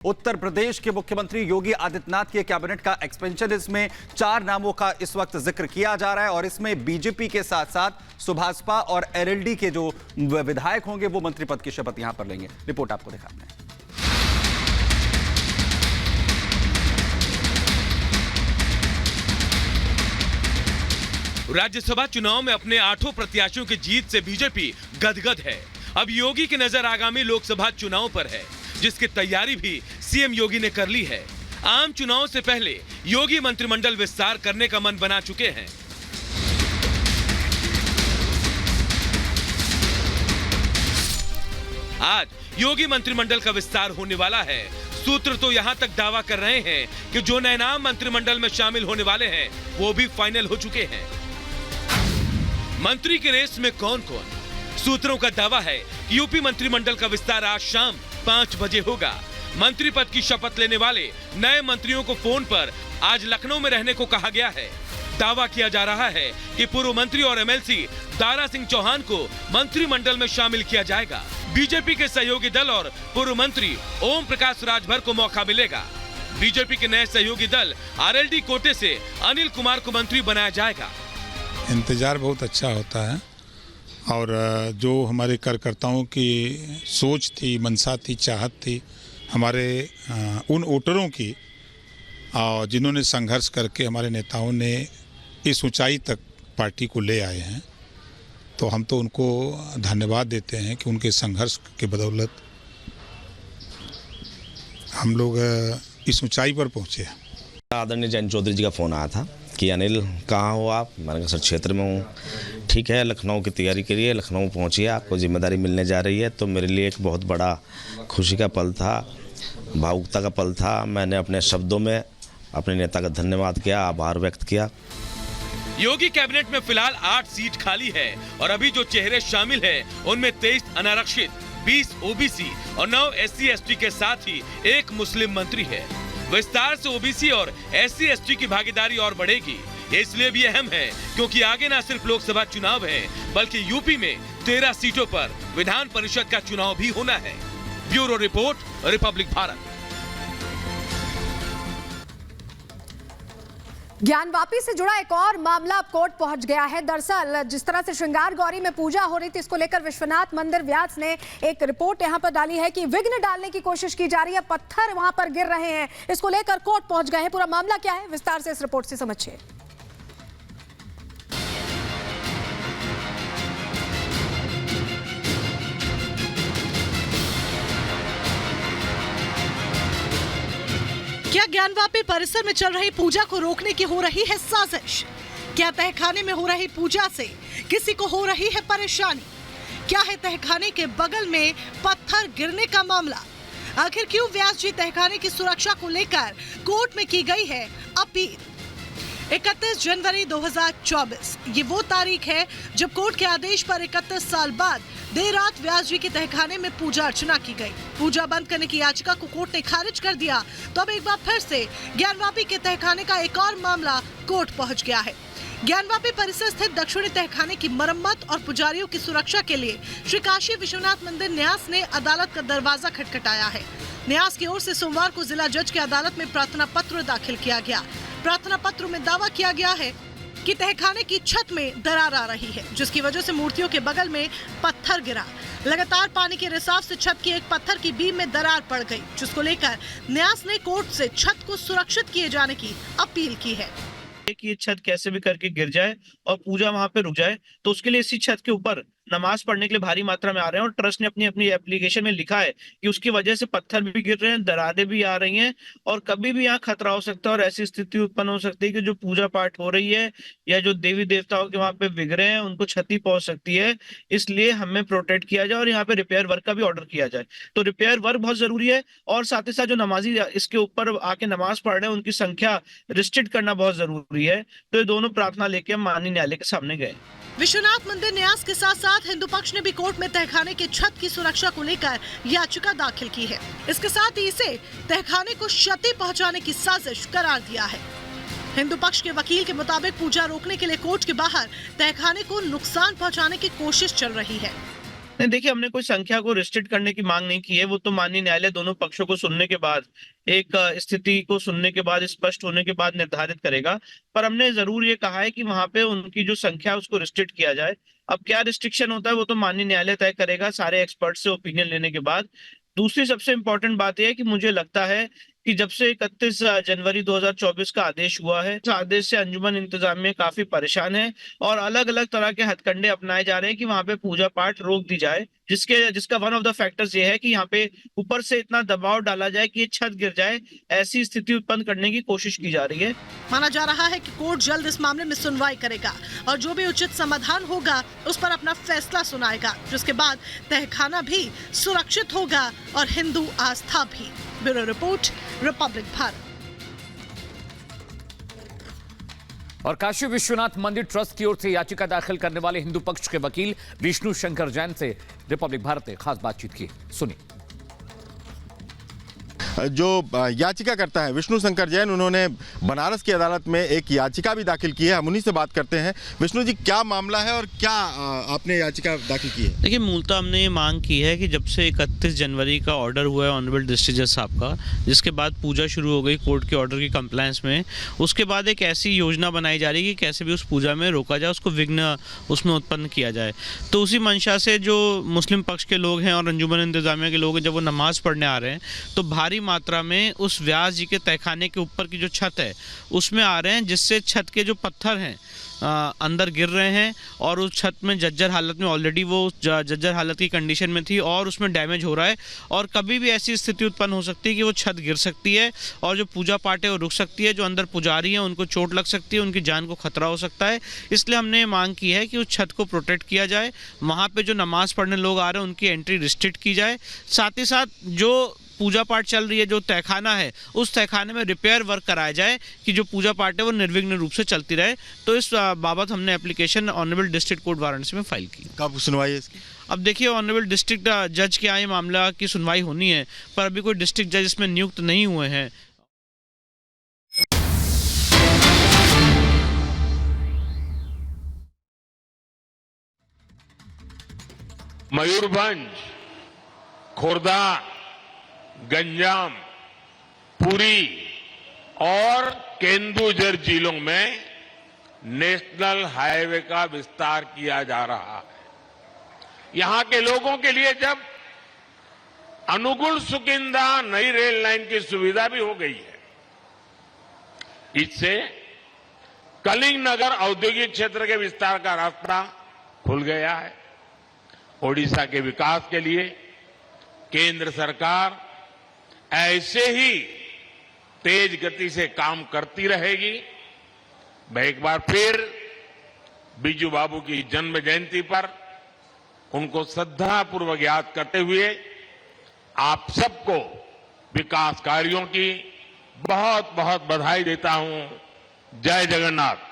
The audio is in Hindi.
उत्तर प्रदेश के मुख्यमंत्री योगी आदित्यनाथ के कैबिनेट का एक्सपेंशन, इसमें 4 नामों का इस वक्त जिक्र किया जा रहा है और इसमें बीजेपी के साथ साथ सुभाषपा और एलएलडी के जो विधायक होंगे वो मंत्री पद की शपथ यहां पर लेंगे। रिपोर्ट आपको दिखाते हैं। राज्यसभा चुनाव में अपने 8 प्रत्याशियों की जीत से बीजेपी गदगद है। अब योगी की नजर आगामी लोकसभा चुनाव पर है, जिसकी तैयारी भी सीएम योगी ने कर ली है। आम चुनाव से पहले योगी मंत्रिमंडल विस्तार करने का मन बना चुके हैं। आज योगी मंत्रिमंडल का विस्तार होने वाला है। सूत्र तो यहां तक दावा कर रहे हैं कि जो नए नाम मंत्रिमंडल में शामिल होने वाले हैं वो भी फाइनल हो चुके हैं। मंत्री के रेस में कौन कौन? सूत्रों का दावा है कि यूपी मंत्रिमंडल का विस्तार आज शाम 5 बजे होगा। मंत्री पद की शपथ लेने वाले नए मंत्रियों को फोन पर आज लखनऊ में रहने को कहा गया है। दावा किया जा रहा है कि पूर्व मंत्री और एमएलसी दारा सिंह चौहान को मंत्रिमंडल में शामिल किया जाएगा। बीजेपी के सहयोगी दल और पूर्व मंत्री ओम प्रकाश राजभर को मौका मिलेगा। बीजेपी के नए सहयोगी दल आरएलडी कोटे से अनिल कुमार को मंत्री बनाया जाएगा। इंतजार बहुत अच्छा होता है और जो हमारे कार्यकर्ताओं की सोच थी, मंशा थी, चाहत थी, हमारे उन वोटरों की जिन्होंने संघर्ष करके हमारे नेताओं ने इस ऊंचाई तक पार्टी को ले आए हैं, तो हम तो उनको धन्यवाद देते हैं कि उनके संघर्ष के बदौलत हम लोग इस ऊंचाई पर पहुंचे। आदरणीय जयंत चौधरी जी का फ़ोन आया था कि अनिल कहाँ हो आप? मैंने कहा सर क्षेत्र में हूँ। ठीक है, लखनऊ की तैयारी करिए, लखनऊ पहुँचिए, आपको जिम्मेदारी मिलने जा रही है। तो मेरे लिए एक बहुत बड़ा खुशी का पल था, भावुकता का पल था। मैंने अपने शब्दों में अपने नेता का धन्यवाद किया, आभार व्यक्त किया। योगी कैबिनेट में फिलहाल 8 सीट खाली है और अभी जो चेहरे शामिल हैं उनमें 23 अनारक्षित, 20 ओबीसी और 9 SC ST के साथ ही 1 मुस्लिम मंत्री है। विस्तार से ओबीसी और SC ST की भागीदारी और बढ़ेगी। ये इसलिए भी अहम है क्योंकि आगे न सिर्फ लोकसभा चुनाव है बल्कि यूपी में 13 सीटों पर विधान परिषद का चुनाव भी होना है। Bureau report, Republic Bharat. Gyanvapi से जुड़ा एक और मामला अब कोर्ट पहुंच गया है। दरअसल जिस तरह से श्रृंगार गौरी में पूजा हो रही थी, इसको लेकर विश्वनाथ मंदिर व्यास ने एक रिपोर्ट यहां पर डाली है कि विघ्न डालने की कोशिश की जा रही है, पत्थर वहां पर गिर रहे हैं। इसको लेकर कोर्ट पहुंच गए हैं। पूरा मामला क्या है, विस्तार से इस रिपोर्ट से समझिए। क्या ज्ञानवापी परिसर में चल रही पूजा को रोकने की हो रही है साजिश? क्या तहखाने में हो रही पूजा से किसी को हो रही है परेशानी? क्या है तहखाने के बगल में पत्थर गिरने का मामला? आखिर क्यों व्यास जी तहखाने की सुरक्षा को लेकर कोर्ट में की गई है अपील? 31 जनवरी 2024 ये वो तारीख है जब कोर्ट के आदेश पर 31 साल बाद देर रात व्यास जी के तहखाने में पूजा अर्चना की गई। पूजा बंद करने की याचिका को कोर्ट ने खारिज कर दिया। तो अब एक बार फिर से ज्ञानवापी के तहखाने का एक और मामला कोर्ट पहुंच गया है। ज्ञानवापी परिसर स्थित दक्षिणी तहखाने की मरम्मत और पुजारियों की सुरक्षा के लिए श्री काशी विश्वनाथ मंदिर न्यास ने अदालत का दरवाजा खटखटाया है। न्यास की ओर से सोमवार को जिला जज की अदालत में प्रार्थना पत्र दाखिल किया गया। प्रार्थना पत्र में दावा किया गया है कि तहखाने की छत में दरार आ रही है, जिसकी वजह से मूर्तियों के बगल में पत्थर गिरा। लगातार पानी के रिसाव से छत की एक पत्थर की बीम में दरार पड़ गई, जिसको लेकर न्यास ने कोर्ट से छत को सुरक्षित किए जाने की अपील की है। कि ये छत कैसे भी करके गिर जाए और पूजा वहां पे रुक जाए, तो उसके लिए इसी छत के ऊपर नमाज पढ़ने के लिए भारी मात्रा में आ रहे हैं और ट्रस्ट ने अपनी अपनी एप्लीकेशन में लिखा है कि उसकी वजह से पत्थर भी गिर रहे हैं, दरारें भी आ रही हैं और कभी भी यहाँ खतरा हो सकता है और ऐसी स्थिति उत्पन्न हो सकती है कि जो पूजा पाठ हो रही है या जो देवी देवताओं के वहां पे विग्रह हैं उनको क्षति पहुंच सकती है। इसलिए हमें प्रोटेक्ट किया जाए और यहाँ पे रिपेयर वर्क का भी ऑर्डर किया जाए। तो रिपेयर वर्क बहुत जरूरी है और साथ ही साथ जो नमाजी इसके ऊपर आके नमाज पढ़ रहे हैं उनकी संख्या रिस्ट्रिक्ट करना बहुत जरूरी है। तो ये दोनों प्रार्थना लेके हम माननीय न्यायालय के सामने गए। विश्वनाथ मंदिर न्यास के साथ साथ हिंदू पक्ष ने भी कोर्ट में तहखाने की छत की सुरक्षा को लेकर याचिका दाखिल की है। इसके साथ ही इसे तहखाने को क्षति पहुंचाने की साजिश करार दिया है। हिंदू पक्ष के वकील के मुताबिक पूजा रोकने के लिए कोर्ट के बाहर तहखाने को नुकसान पहुंचाने की कोशिश चल रही है। नहीं, देखिए, हमने कोई संख्या को रिस्ट्रिक्ट करने की मांग नहीं की है। वो तो माननीय न्यायालय दोनों पक्षों को सुनने के बाद, एक स्थिति को सुनने के बाद, स्पष्ट होने के बाद निर्धारित करेगा। पर हमने जरूर ये कहा है कि वहां पे उनकी जो संख्या है उसको रिस्ट्रिक्ट किया जाए। अब क्या रिस्ट्रिक्शन होता है वो तो माननीय न्यायालय तय करेगा, सारे एक्सपर्ट से ओपिनियन लेने के बाद। दूसरी सबसे इंपॉर्टेंट बात यह है कि मुझे लगता है कि जब से 31 जनवरी 2024 का आदेश हुआ है, इस आदेश से अंजुमन इंतजामिया काफी परेशान है और अलग अलग तरह के हथकंडे अपनाए जा रहे हैं कि वहां पे पूजा पाठ रोक दी जाए, जिसका वन ऑफ द फैक्टर्स ये है कि यहाँ पे ऊपर से इतना दबाव डाला जाए कि ये छत गिर जाए, ऐसी स्थिति उत्पन्न करने की कोशिश की जा रही है। माना जा रहा है कि कोर्ट जल्द इस मामले में सुनवाई करेगा और जो भी उचित समाधान होगा उस पर अपना फैसला सुनाएगा, जिसके बाद तहखाना भी सुरक्षित होगा और हिंदू आस्था भी। Bureau report, Republic Bharat. और काशी विश्वनाथ मंदिर ट्रस्ट की ओर से याचिका दाखिल करने वाले हिंदू पक्ष के वकील विष्णु शंकर जैन से रिपब्लिक भारत ने खास बातचीत की। सुनिए। जो याचिका करता है विष्णु शंकर जैन, उन्होंने बनारस की अदालत में एक याचिका भी दाखिल की है। हम उन्हीं से बात करते हैं। विष्णु जी, क्या मामला है और क्या आपने याचिका दाखिल की है? देखिए, मूलतः हमने ये मांग की है कि जब से 31 जनवरी का ऑर्डर हुआ है ऑनरेबल डिस्ट्रिक्ट जज साहब का, जिसके बाद पूजा शुरू हो गई कोर्ट के ऑर्डर की कंप्लायंस में, उसके बाद एक ऐसी योजना बनाई जा रही है कि कैसे भी उस पूजा में रोका जाए, उसको विघ्न उसमें उत्पन्न किया जाए। तो उसी मंशा से जो मुस्लिम पक्ष के लोग हैं और अंजुमन इंतजामिया के लोग हैं, जब वो नमाज पढ़ने आ रहे हैं तो भारी मात्रा में उस व्यास जी के तहखाने के ऊपर की जो छत है उसमें आ रहे हैं, जिससे छत के जो पत्थर हैं अंदर गिर रहे हैं और उस छत में जर्जर हालत में, ऑलरेडी वो जर्जर हालत की कंडीशन में थी और उसमें डैमेज हो रहा है और कभी भी ऐसी स्थिति उत्पन्न हो सकती है कि वो छत गिर सकती है और जो पूजा पाठ है वो रुक सकती है, जो अंदर पुजारी हैं उनको चोट लग सकती है, उनकी जान को खतरा हो सकता है। इसलिए हमने मांग की है कि उस छत को प्रोटेक्ट किया जाए, वहाँ पे जो नमाज पढ़ने लोग आ रहे हैं उनकी एंट्री रिस्ट्रिक्ट की जाए, साथ ही साथ जो पूजा पाठ चल रही है, जो तहखाना है, उस तहखाने में रिपेयर वर्क कराया जाए कि जो पूजा पाठ है वो निर्विघ्न रूप से चलती रहे। तो इस बाबत हमने application honourable district court Varanasi में फाइल की। कब सुनवाई है इसकी? अब देखिए, ऑनरेबल डिस्ट्रिक्ट जज के आए मामला की सुनवाई होनी है, पर अभी कोई डिस्ट्रिक्ट जज इसमें नियुक्त नहीं हुए हैं। मयूरभंज, खोर्धा, गंजाम, पुरी और केंदुझर जिलों में नेशनल हाईवे का विस्तार किया जा रहा है। यहां के लोगों के लिए जब अनुगुण सुकिंदा नई रेल लाइन की सुविधा भी हो गई है, इससे कलिंग नगर औद्योगिक क्षेत्र के विस्तार का रास्ता खुल गया है। ओडिशा के विकास के लिए केंद्र सरकार ऐसे ही तेज गति से काम करती रहेगी। मैं एक बार फिर बीजू बाबू की जन्म जयंती पर उनको श्रद्धापूर्वक याद करते हुए आप सबको विकास कार्यों की बहुत बहुत बधाई देता हूं। जय जगन्नाथ।